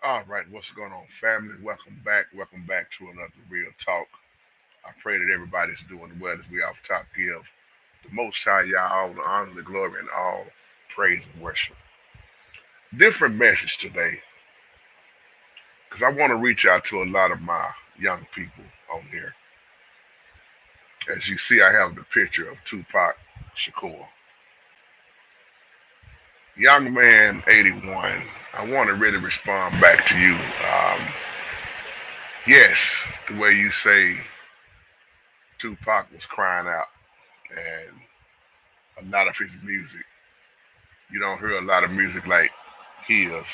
All right, what's going on, family? Welcome back. Welcome back to another Real Talk. I pray that everybody's doing well as we off top give the Most High Yah all the honor, the glory, and all praise and worship. Different message today because I want to reach out to a lot of my young people on here. As you see, I have the picture of Tupac Shakur. Young man, 81. I want to really respond back to you. Yes, the way you say Tupac was crying out, and a lot of his music. You don't hear a lot of music like his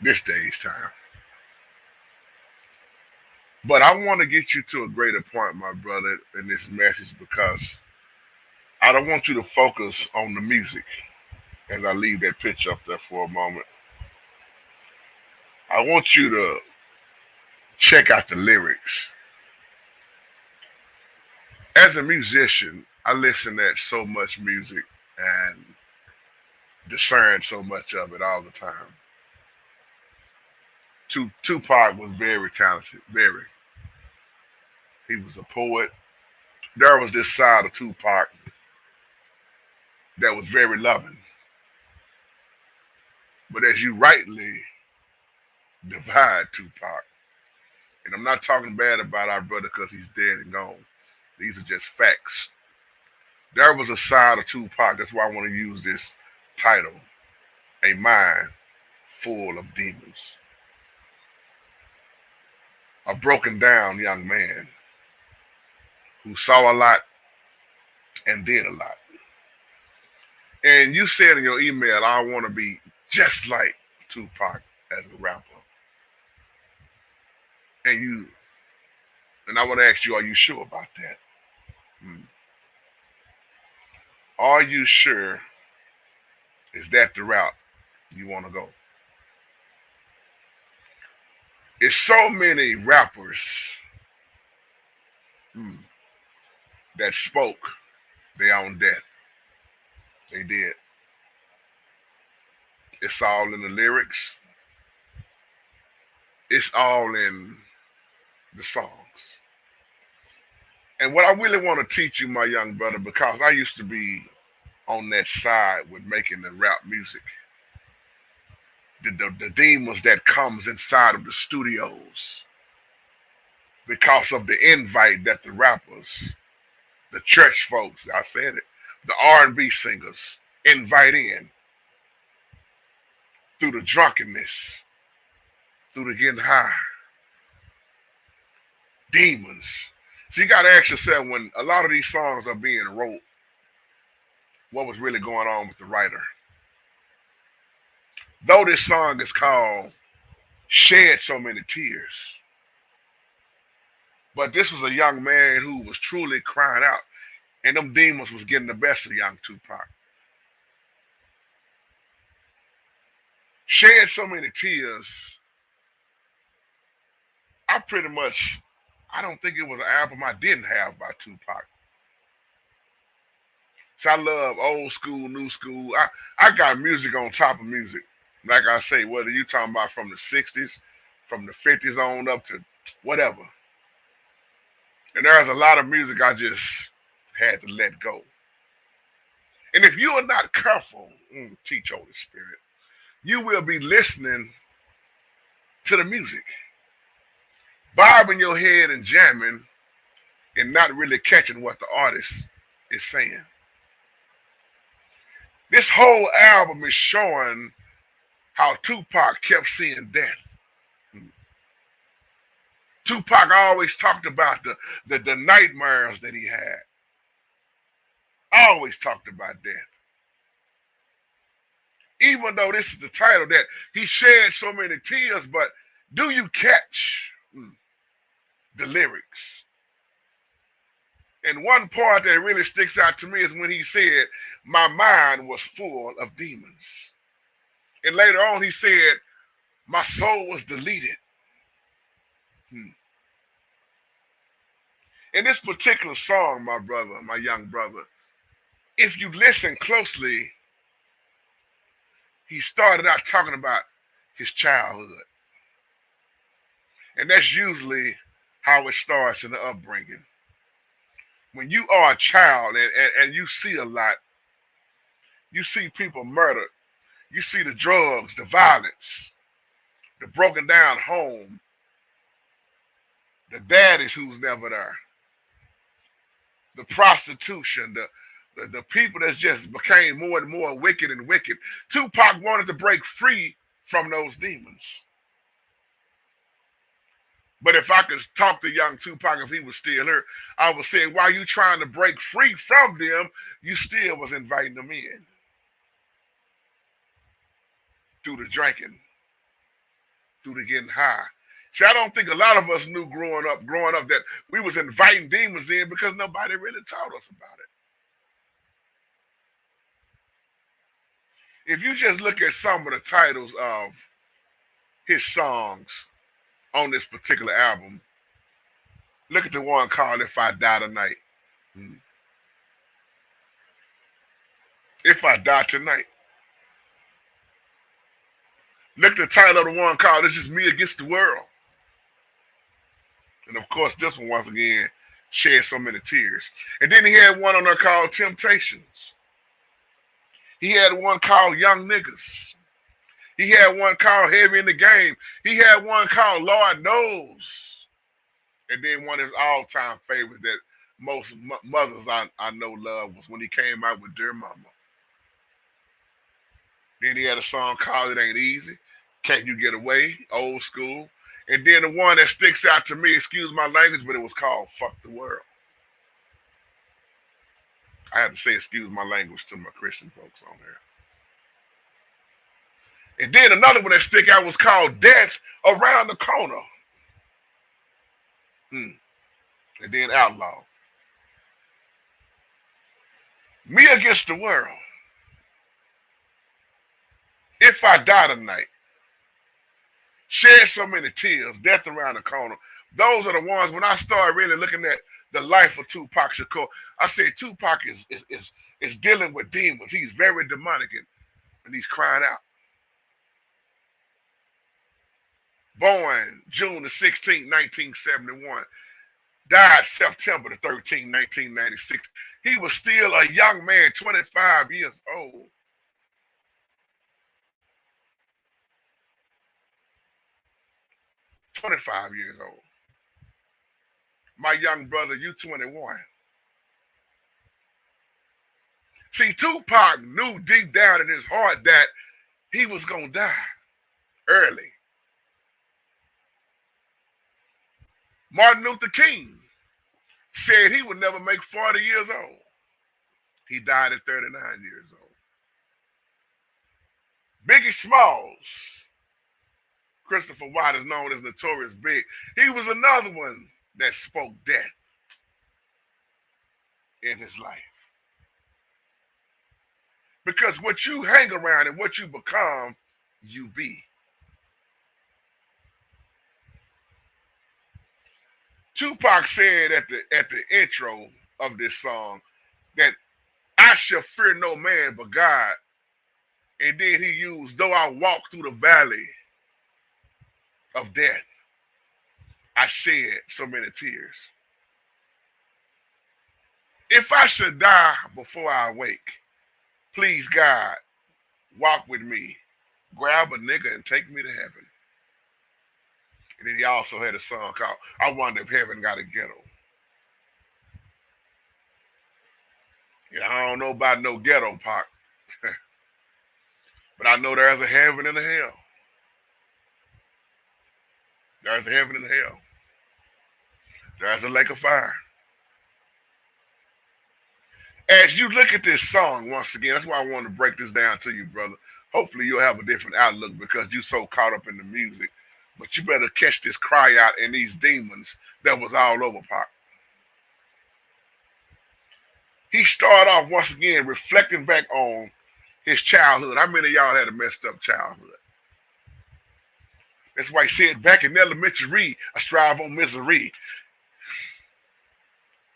this day's time. But I want to get you to a greater point, my brother, in this message because I don't want you to focus on the music as I leave that picture up there for a moment. I want you to check out the lyrics. As a musician, I listen at so much music and discern so much of it all the time. Tupac was very talented, very. He was a poet. There was this side of Tupac that was very loving. But as you rightly divide Tupac, and I'm not talking bad about our brother because he's dead and gone. These are just facts. There was a side of Tupac. That's why I want to use this title, A Mind Full of Demons. A broken down young man who saw a lot and did a lot. And you said in your email, I want to be just like Tupac as a rapper. And I want to ask you, are you sure about that? Hmm. Are you sure is that the route you want to go? It's so many rappers hmm, that spoke their own death. They did. It's all in the lyrics. It's all in the songs. And what I really want to teach you, my young brother, because I used to be on that side with making the rap music, the demons that comes inside of the studios because of the invite that the rappers, the church folks, I said it, the R&B singers invite in through the drunkenness, through the getting high, demons. So you got to ask yourself when a lot of these songs are being wrote, what was really going on with the writer? Though this song is called Shed So Many Tears, but this was a young man who was truly crying out, and them demons was getting the best of young Tupac. Shed So Many Tears, I pretty much, I don't think it was an album I didn't have by Tupac. So I love old school, new school. I got music on top of music. Like I say, whether you talking about from the 60s, from the 50s on up to whatever. And there's a lot of music I just had to let go. And if you are not careful, teach Holy Spirit, you will be listening to the music, bobbing your head and jamming and not really catching what the artist is saying. This whole album is showing how Tupac kept seeing death. Hmm. Tupac always talked about the nightmares that he had. Always talked about death. Even though this is the title that he shed so many tears, but do you catch the lyrics? And one part that really sticks out to me is when he said, my mind was full of demons. And later on he said, my soul was deleted. Hmm. In this particular song, my brother, my young brother, if you listen closely, he started out talking about his childhood. And that's usually how it starts in the upbringing. When you are a child and you see a lot, you see people murdered, you see the drugs, the violence, the broken down home, the daddies who's never there, the prostitution, the people that just became more and more wicked and wicked. Tupac wanted to break free from those demons. But if I could talk to young Tupac, if he was still here, I would say, while you trying to break free from them, you still was inviting them in through the drinking, through the getting high. See, I don't think a lot of us knew growing up that we was inviting demons in because nobody really taught us about it. If you just look at some of the titles of his songs on this particular album, look at the one called If I Die Tonight. If I Die Tonight. Look at the title of the one called It's Just Me Against the World. And of course, this one, once again, shed so many tears. And then he had one on there called Temptations. He had one called Young Niggas. He had one called Heavy in the Game. He had one called Lord Knows. And then one of his all-time favorites that most mothers I know love was when he came out with Dear Mama. Then he had a song called It Ain't Easy. Can't You Get Away? Old School. And then the one that sticks out to me, excuse my language, but it was called Fuck the World. I had to say excuse my language to my Christian folks on there. And then another one that stick out was called Death Around the Corner. And then Outlaw. Me Against the World. If I Die Tonight. Shed so many tears. Death Around the Corner. Those are the ones when I started really looking at the life of Tupac Shakur. I said Tupac is dealing with demons. He's very demonic and he's crying out. Born June the 16th, 1971. Died September the 13th, 1996. He was still a young man, 25 years old. "25 years old. My young brother, you 21. See, Tupac knew deep down in his heart that he was going to die early. Martin Luther King said he would never make 40 years old. He died at 39 years old. Biggie Smalls, Christopher White is known as Notorious Big. He was another one that spoke death in his life. Because what you hang around and what you become, you be. Tupac said at the intro of this song that I shall fear no man but God. And then he used, though I walk through the valley of death, I shed so many tears. If I should die before I wake, please God, walk with me, grab a nigga and take me to heaven. And then he also had a song called I Wonder If Heaven Got a Ghetto. And I don't know about no ghetto, Pac. But I know there's a heaven and a hell. There's a heaven and a hell. There's a lake of fire. As you look at this song, once again, that's why I want to break this down to you, brother. Hopefully you'll have a different outlook because you're so caught up in the music. But you better catch this cry out and these demons that was all over Pac. He started off once again reflecting back on his childhood. How many of y'all had a messed up childhood? That's why he said back in elementary, I strive on misery.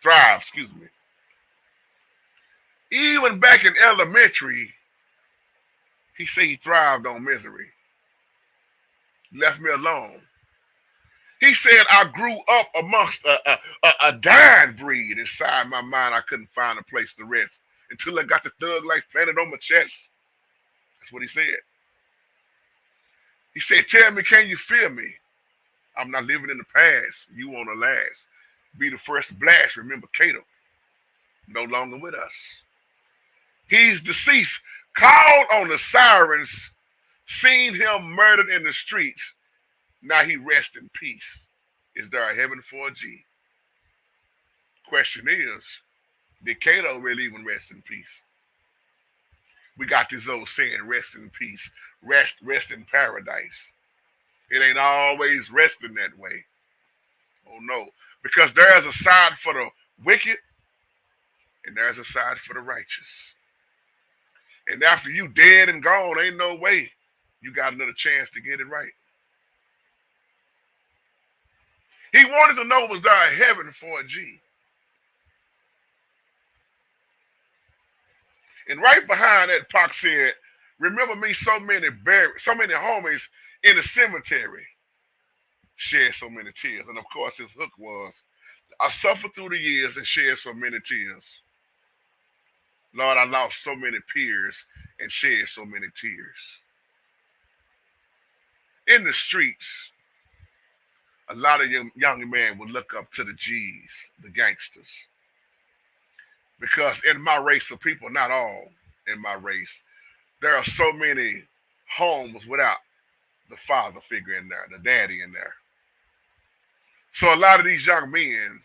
Thrive, excuse me. Even back in elementary, he said he thrived on misery. left me alone. He said, I grew up amongst a dying breed. Inside my mind, I couldn't find a place to rest until I got the thug life planted on my chest. That's what he said. He said, tell me, can you feel me? I'm not living in the past. You want to last. Be the first blast. Remember Cato, no longer with us. He's deceased. Called on the sirens, seen him murdered in the streets. Now he rests in peace. Is there a heaven for a G? Question is, did Cato really even rest in peace? We got this old saying, rest in peace, rest in paradise. It ain't always resting that way. Oh no, because there's a side for the wicked and there's a side for the righteous. And after you dead and gone, ain't no way you got another chance to get it right. He wanted to know, was there a heaven for a G? And right behind that, Pac said, remember me, so many homies in the cemetery shed so many tears. And of course, his hook was, I suffered through the years and shed so many tears. Lord, I lost so many peers and shed so many tears. In the streets, a lot of young men would look up to the G's, the gangsters. Because in my race of people, not all in my race, there are so many homes without the father figure in there, the daddy in there. So a lot of these young men,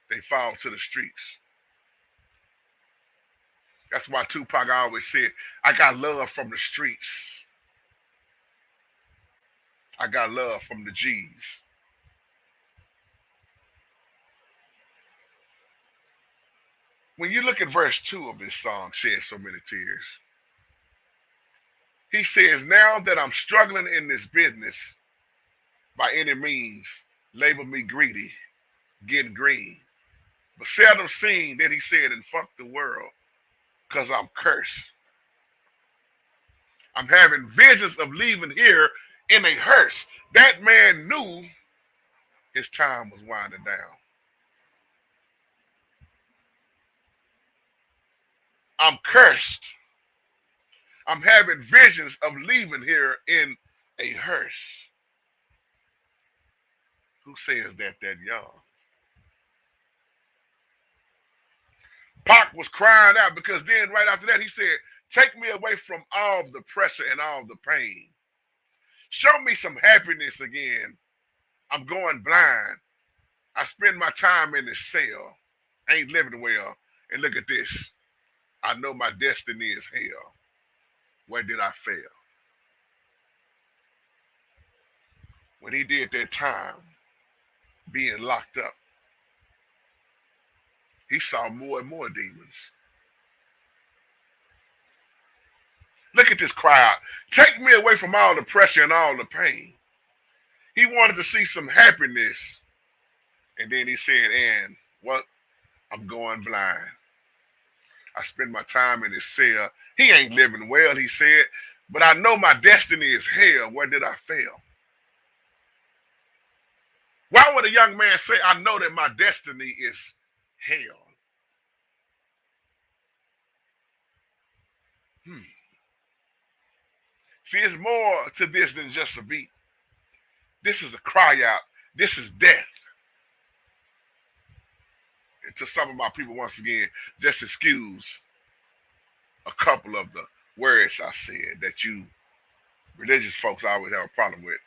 they fall to the streets. That's why Tupac always said, I got love from the streets. I got love from the G's. When you look at verse 2 of this song, Shed So Many Tears, he says, now that I'm struggling in this business, by any means, label me greedy, getting green. But seldom seen, then he said, and fuck the world, because I'm cursed. I'm having visions of leaving here in a hearse. That man knew his time was winding down. I'm cursed. I'm having visions of leaving here in a hearse. Who says that young? Pac was crying out because then right after that he said, take me away from all the pressure and all the pain. Show me some happiness again. I'm going blind. I spend my time in this cell. Ain't living well. And look at this. I know my destiny is hell. Where did I fail? When he did that time being locked up, he saw more and more demons. Look at this crowd. Take me away from all the pressure and all the pain. He wanted to see some happiness. And then he said, and what? I'm going blind. I spend my time in his cell. He ain't living well, he said, but I know my destiny is hell. Where did I fail? Why would a young man say, I know that my destiny is hell? See, it's more to this than just a beat. This is a cry out. This is death. And to some of my people, once again, just excuse a couple of the words I said that you religious folks always have a problem with.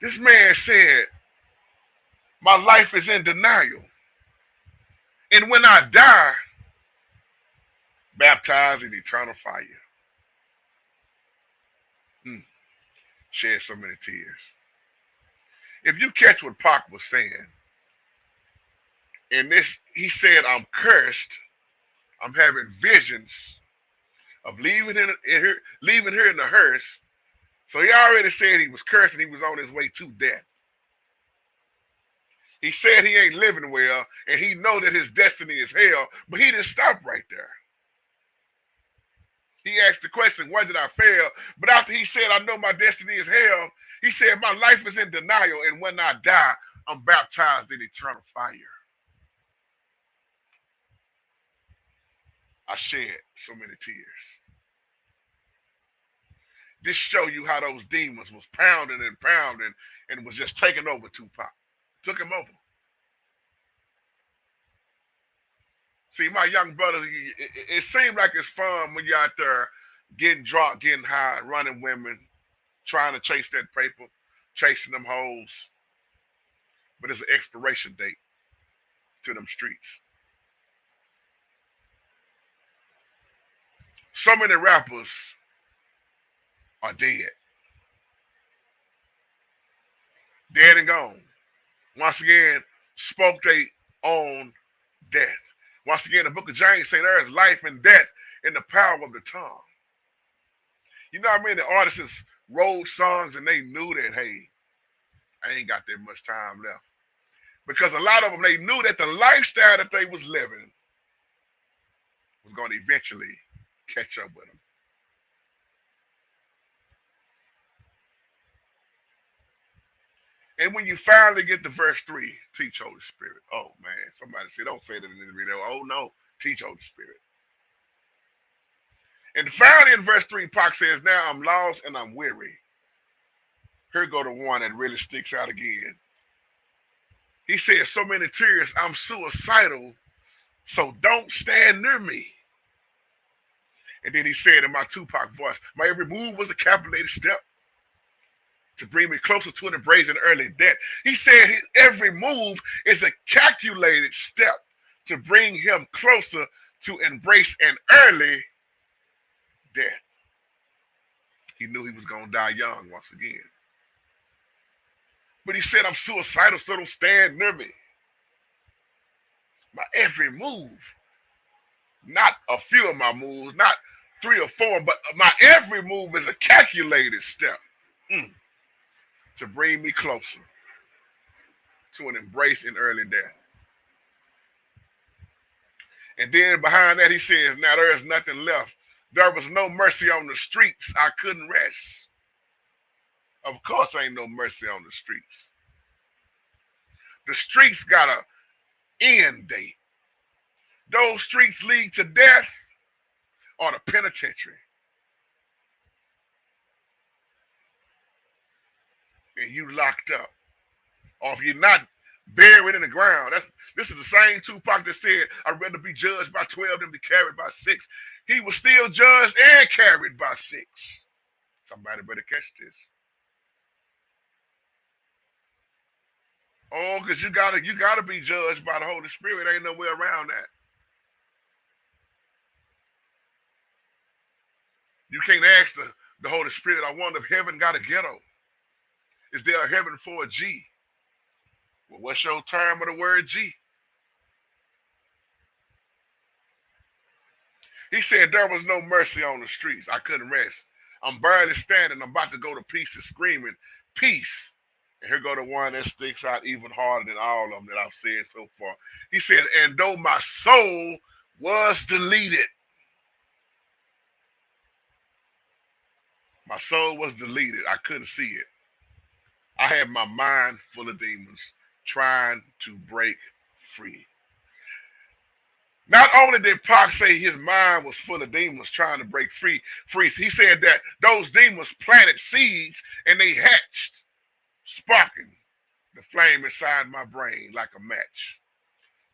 This man said, my life is in denial. And when I die, baptized in eternal fire. Shed so many tears. If you catch what Pac was saying, in this, he said, I'm cursed. I'm having visions of leaving here in the hearse. So he already said he was cursed and he was on his way to death. He said he ain't living well and he know that his destiny is hell, but he didn't stop right there. He asked the question, where did I fail? But after he said, I know my destiny is hell, he said, my life is in denial, and when I die, I'm baptized in eternal fire. I shed so many tears. This show you how those demons was pounding and pounding and was just taking over Tupac. Took him over. See, my young brothers, it seems like it's fun when you're out there getting drunk, getting high, running women, trying to chase that paper, chasing them hoes. But it's an expiration date to them streets. So many rappers are dead. Dead and gone. Once again, spoke their own death. Once again, the book of James say there is life and death in the power of the tongue. You know what I mean? The artists wrote songs and they knew that, hey, I ain't got that much time left. Because a lot of them, they knew that the lifestyle that they was living was going to eventually catch up with them. And when you finally get to verse 3, teach Holy Spirit. Oh, man, somebody said, don't say that in this video. Oh, no, teach Holy Spirit. And finally in verse 3, Pac says, now I'm lost and I'm weary. Here go the one that really sticks out again. He said, so many tears, I'm suicidal, so don't stand near me. And then he said in my Tupac voice, my every move was a calculated step to bring me closer to an embrace an early death. He said his every move is a calculated step to bring him closer to embrace an early death. He knew he was going to die young once again. But he said, I'm suicidal, so don't stand near me. My every move, not a few of my moves, not 3 or 4, but my every move is a calculated step to bring me closer to an embrace in early death. And then behind that, he says, now there is nothing left. There was no mercy on the streets. I couldn't rest. Of course, ain't no mercy on the streets. The streets got an end date. Those streets lead to death or the penitentiary. And you locked up. Or if you're not buried in the ground. This is the same Tupac that said, I'd rather be judged by 12 than be carried by 6. He was still judged and carried by 6. Somebody better catch this. Oh, because you gotta be judged by the Holy Spirit. Ain't no way around that. You can't ask the Holy Spirit, I wonder if heaven got a ghetto. Is there a heaven for a G? Well, what's your term of the word G? He said there was no mercy on the streets. I couldn't rest. I'm barely standing. I'm about to go to pieces screaming, peace. And here go the one that sticks out even harder than all of them that I've said so far. He said, and though my soul was deleted, my soul was deleted. I couldn't see it. I had my mind full of demons trying to break free. Not only did Pac say his mind was full of demons trying to break free, he said that those demons planted seeds and they hatched, sparking the flame inside my brain like a match.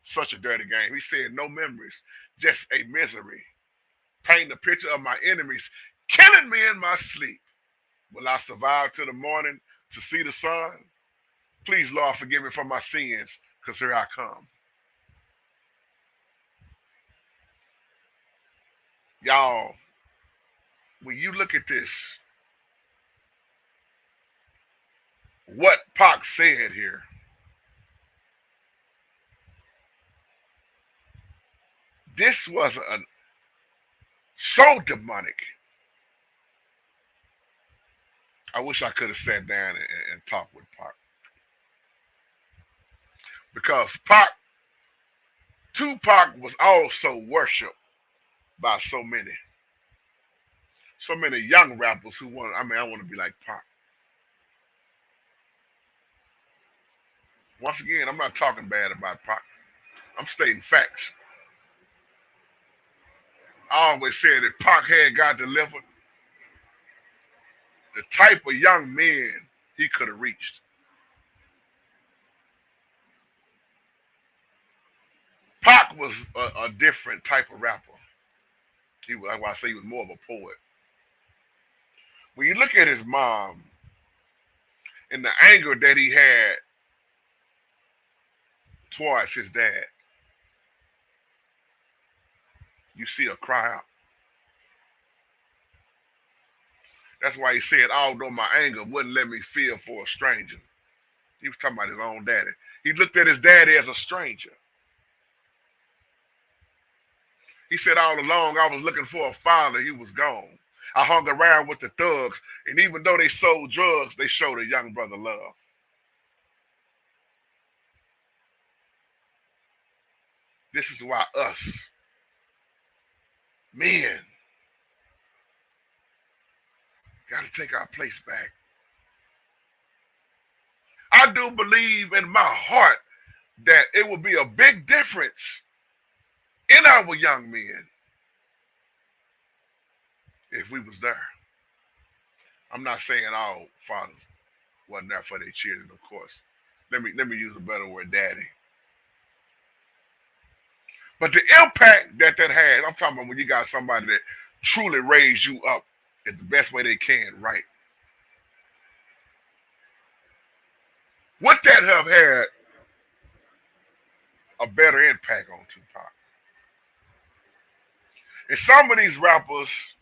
Such a dirty game. He said, no memories, just a misery. Painting a picture of my enemies, killing me in my sleep. Will I survive till the morning to see the sun? Please, Lord, forgive me for my sins, because here I come. Y'all, when you look at this, what Pac said here, this was so demonic. I wish I could have sat down and talked with Pac. Because Tupac was also worshipped by so many. So many young rappers who want. I mean, I want to be like Pac. Once again, I'm not talking bad about Pac. I'm stating facts. I always said if Pac had got delivered, the type of young men he could have reached. Pac was a different type of rapper. He was, that's why I say he was more of a poet. When you look at his mom and the anger that he had towards his dad, you see her cry out. That's why he said, although my anger wouldn't let me feel for a stranger. He was talking about his own daddy. He looked at his daddy as a stranger. He said, all along I was looking for a father. He was gone. I hung around with the thugs, and even though they sold drugs, they showed a young brother love. This is why us, men, got to take our place back. I do believe in my heart that it would be a big difference in our young men if we was there. I'm not saying all fathers wasn't there for their children, of course. Let me use a better word, daddy. But the impact that has, I'm talking about when you got somebody that truly raised you up in the best way they can, right? Would that have had a better impact on Tupac? And some of these rappers'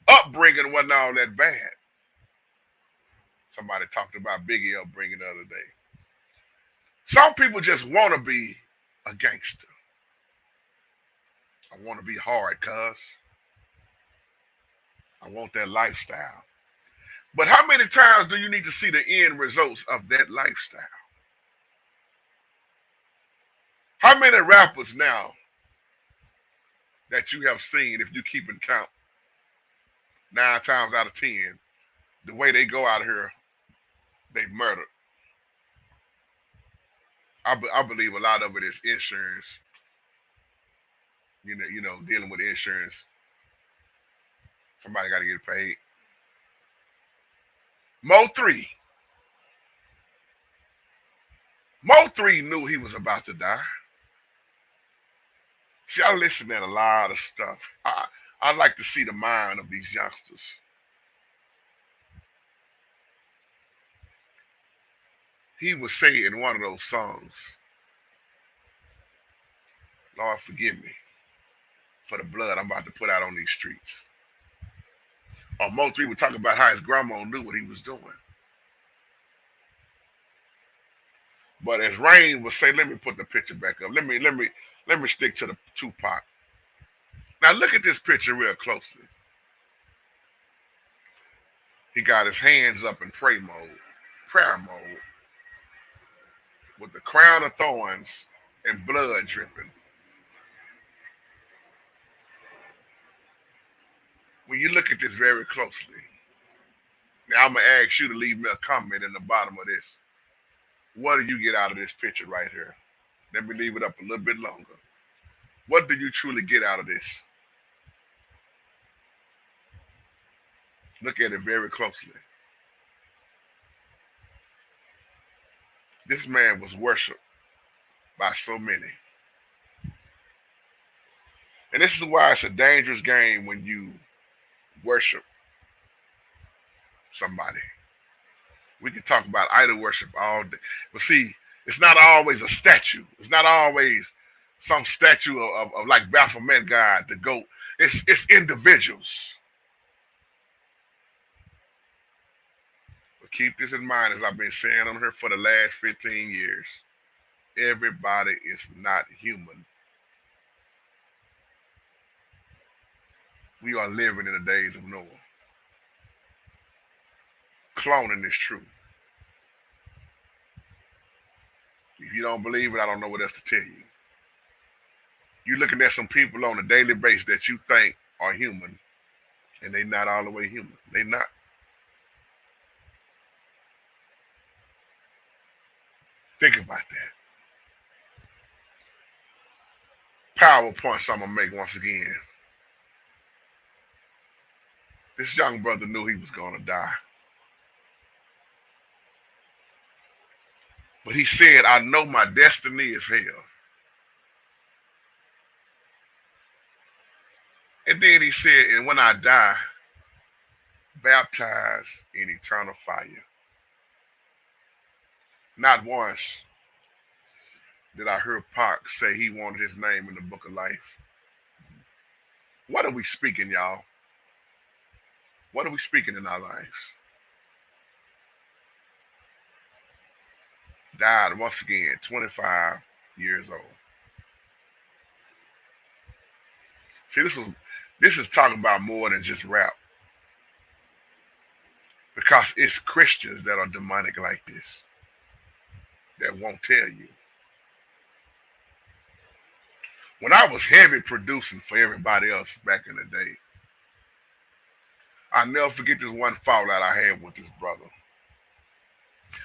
upbringing wasn't all that bad. Somebody talked about Biggie upbringing the other day. Some people just want to be a gangster. I want to be hard, cuz. I want that lifestyle. But how many times do you need to see the end results of that lifestyle? How many rappers now that you have seen, if you keep in count, 9 times out of 10, the way they go out here, they murdered. I believe a lot of it is insurance. Dealing with insurance. Somebody got to get paid. Mo 3. Mo 3 knew he was about to die. See, I listen to a lot of stuff. I like to see the mind of these youngsters. He would say in one of those songs, Lord, forgive me for the blood I'm about to put out on these streets. Or Mo 3 would talk about how his grandma knew what he was doing. But as Rain would say, let me put the picture back up. Let me stick to the Tupac. Now look at this picture real closely. He got his hands up in prayer mode, with the crown of thorns and blood dripping. When you look at this very closely, now I'm gonna ask you to leave me a comment in the bottom of this. What do you get out of this picture right here? Let me leave it up a little bit longer. What do you truly get out of this? Look at it very closely. This man was worshipped by so many. And this is why it's a dangerous game when you worship somebody. We can talk about idol worship all day. But see, it's not always a statue. It's not always some statue of like Baphomet God, the goat. It's individuals. But keep this in mind, as I've been saying on here for the last 15 years. Everybody is not human. We are living in the days of Noah. Cloning is true. If you don't believe it, I don't know what else to tell you. You're looking at some people on a daily basis that you think are human, And they not all the way human. They not. Think about that. PowerPoints I'm gonna make once again. This young brother knew he was gonna die. But he said, I know my destiny is hell. And then he said, and when I die, baptized in eternal fire. Not once did I hear Pac say he wanted his name in the book of life. What are we speaking, y'all? What are we speaking in our lives? Died once again, 25 years old. See, this is talking about more than just rap. Because it's Christians that are demonic like this that won't tell you. When I was heavy producing for everybody else back in the day, I'll never forget this one fallout I had with this brother.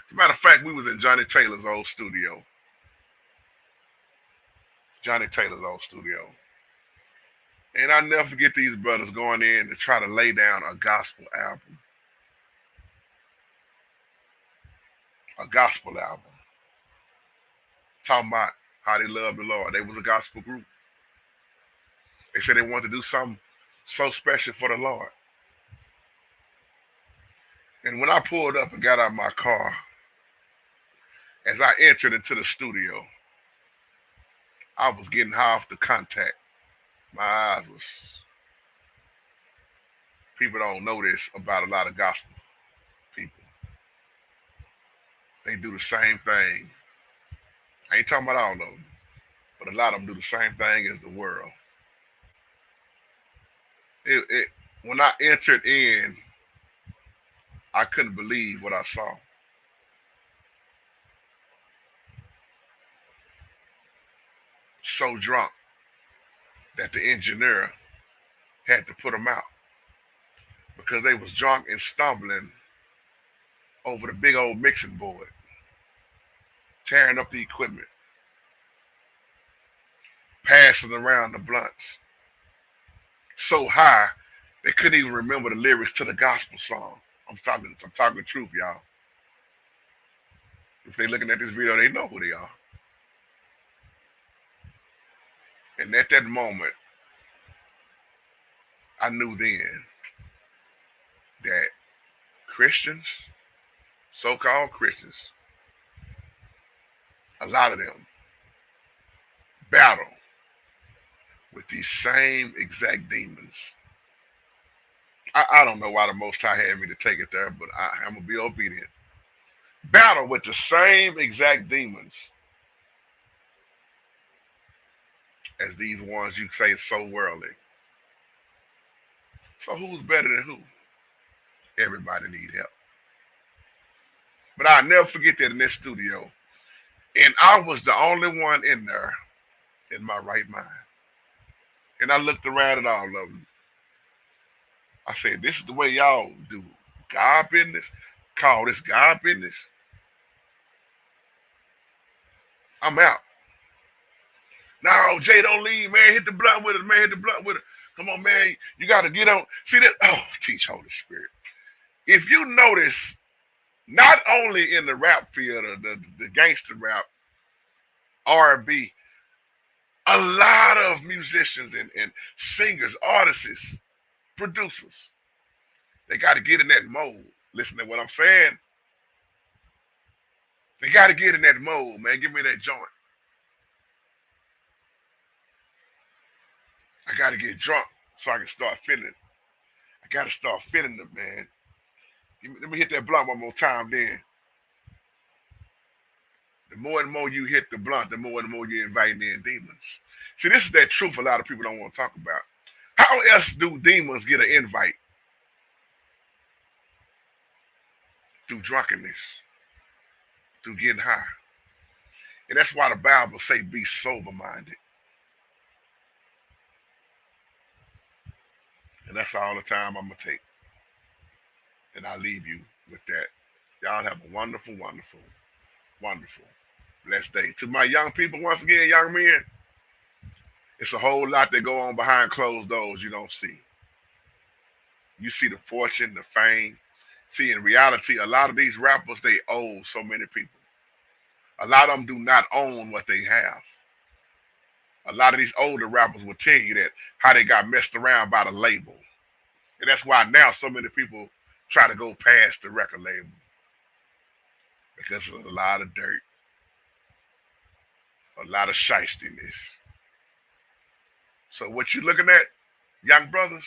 As a matter of fact, we was in Johnny Taylor's old studio. Johnny Taylor's old studio. And I'll never forget these brothers going in to try to lay down a gospel album. A gospel album. Talking about how they love the Lord. They was a gospel group. They said they wanted to do something so special for the Lord. And when I pulled up and got out of my car, as I entered into the studio, I was getting high off the contact. My eyes was... People don't know this about a lot of gospel people. They do the same thing. I ain't talking about all of them, but a lot of them do the same thing as the world. When I entered in, I couldn't believe what I saw. So drunk that the engineer had to put them out because they was drunk and stumbling over the big old mixing board, tearing up the equipment, passing around the blunts so high they couldn't even remember the lyrics to the gospel song. I'm talking truth, y'all. If they're looking at this video, they know who they are. And at that moment, I knew then that Christians, so-called Christians, a lot of them battle with these same exact demons. I don't know why the Most High had me to take it there, but I'm going to be obedient. Battle with the same exact demons as these ones you say is so worldly. So who's better than who? Everybody need help. But I'll never forget that in this studio. And I was the only one in there in my right mind. And I looked around at all of them. I said, this is the way y'all do God business? Call this God business? I'm out. No, Jay, don't leave, man. Hit the blunt with it, man. Hit the blunt with it. Come on, man. You got to get on. See that? Oh, teach Holy Spirit. If you notice, not only in the rap field, or the gangster rap, R&B, a lot of musicians and singers, artists, producers, they got to get in that mode. Listen to what I'm saying. They got to get in that mode, man. Give me that joint. I got to get drunk so I can start feeling it. I got to start feeling it, man. Let me hit that blunt one more time then. The more and more you hit the blunt, the more and more you're inviting in demons. See, this is that truth a lot of people don't want to talk about. How else do demons get an invite? Through drunkenness, through getting high. And that's why the Bible say be sober-minded. And that's all the time I'm going to take. And I leave you with that. Y'all have a wonderful, wonderful, wonderful, blessed day. To my young people, once again, young men, it's a whole lot that go on behind closed doors you don't see. You see the fortune, the fame. See, in reality, a lot of these rappers, they owe so many people. A lot of them do not own what they have. A lot of these older rappers will tell you that how they got messed around by the label. And that's why now so many people try to go past the record label. Because there's a lot of dirt, a lot of shystiness. So what you looking at, young brothers?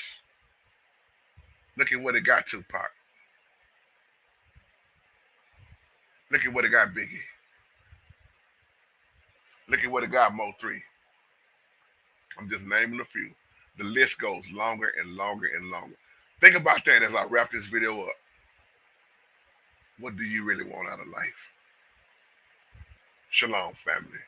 Look at what it got Tupac. Look at what it got Biggie. Look at what it got Mo 3. I'm just naming a few. The list goes longer and longer and longer. Think about that as I wrap this video up. What do you really want out of life? Shalom, family.